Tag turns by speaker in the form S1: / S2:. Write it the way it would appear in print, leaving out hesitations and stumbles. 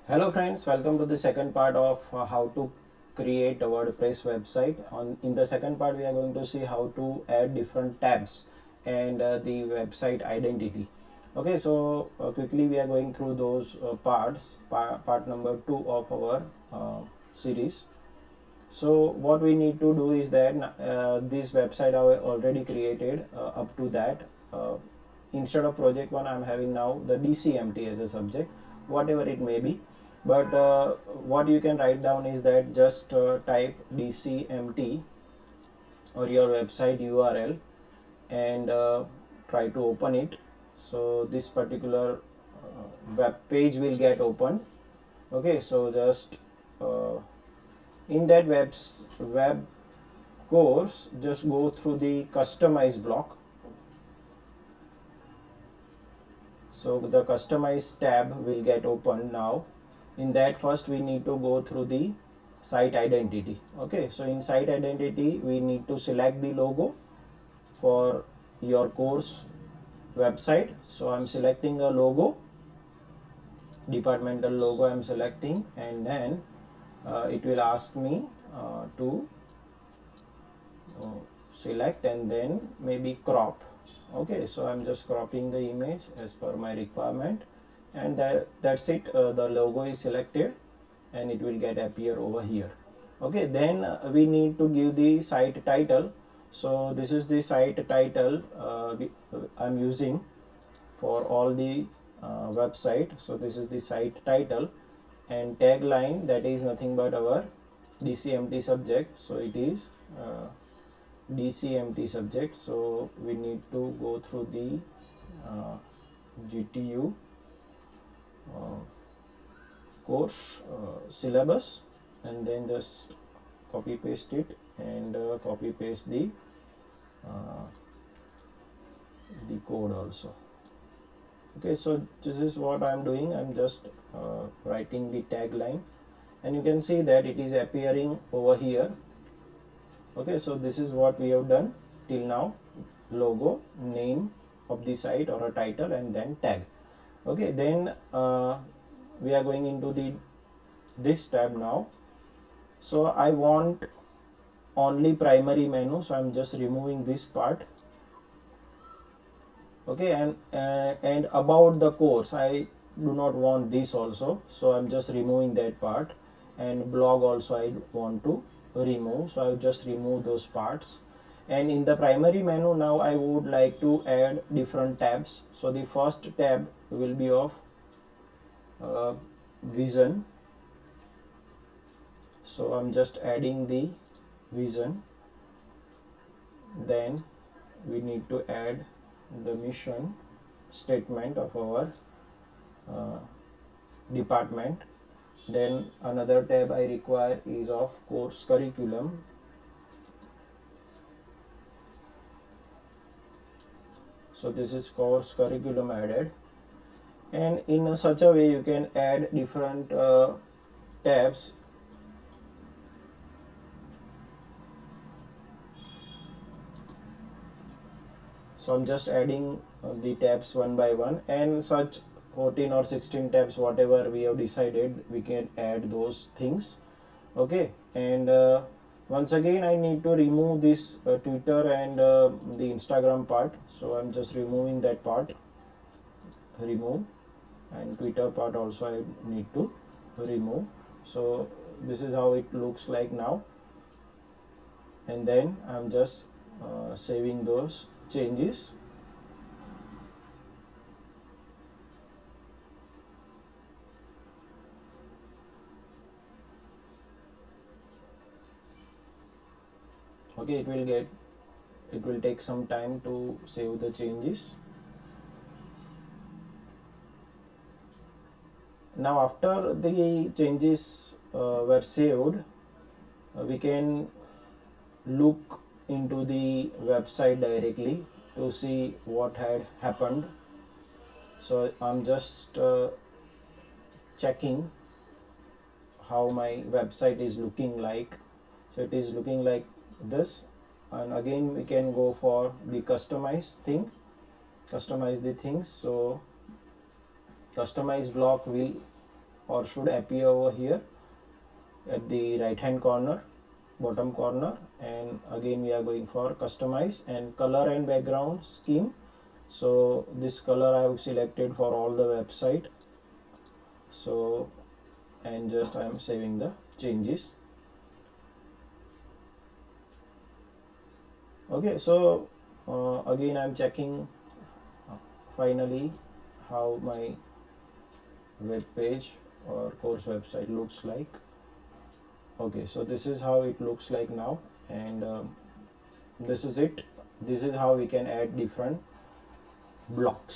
S1: Hello friends, welcome to the second part of how to create a WordPress website. In the second part we are going to see how to add different tabs and the website identity. Okay, so quickly we are going through those part number 2 of our series. So what we need to do is that this website I already created up to that. Instead of project 1 I'm having now the DCMT as a subject, whatever it may be. But what you can write down is that just type DCMT or your website URL and try to open it. So this particular web page will get opened. Okay, so just in that web course, just go through the customize block. So the customize tab will get opened now. In that, first we need to go through the site identity. Okay, so in site identity we need to select the logo for your course website. So I'm selecting a logo, departmental logo I'm selecting, and then it will ask me to select and then maybe crop. Okay, so I'm just cropping the image as per my requirement, and that's it. The logo is selected and it will get appear over here. Okay, then we need to give the site title. So this is the site title I'm using for all the website. So this is the site title, and tagline, that is nothing but our DCMT subject. So it is DCMT subject. So we need to go through the GTU course syllabus and then just copy paste it and copy paste uh, the code also. Okay, so this is what I'm doing. I'm just writing the tagline, and you can see that it is appearing over here. Okay, so this is what we have done till now: logo, name of the site or a title, and then tag. Okay, then we are going into this tab now. So I want only primary menu, so I'm just removing this part. Okay, and about the course I do not want this also, so I'm just removing that part, and blog also I want to remove, so I'll just remove those parts. And in the primary menu now I would like to add different tabs. So the first tab will be of vision, so I'm just adding the vision. Then we need to add the mission statement of our uh, department. Then another tab I require is of course curriculum. So this is course curriculum added, and in such a way you can add different tabs. So I'm just adding the tabs one by one, and such 14 or 16 tabs, whatever we have decided, we can add those things. Okay, and once again I need to remove this Twitter and the Instagram part. So I'm just removing that part, remove, and Twitter part also I need to remove. So this is how it looks like now, and then I'm just saving those changes. Okay, it will take some time to save the changes. Now after the changes were saved, we can look into the website directly to see what had happened. So I'm just checking how my website is looking like. So it is looking like this, and again we can go for the customize the things. So customize block will or should appear over here at the right hand corner, bottom corner. And again we are going for customize and color and background scheme. So this color I have selected for all the website. So, and just I am saving the changes. Okay, so again I am checking finally how my web page or course website looks like. Okay, so this is how it looks like now, and this is it. This is how we can add different blocks.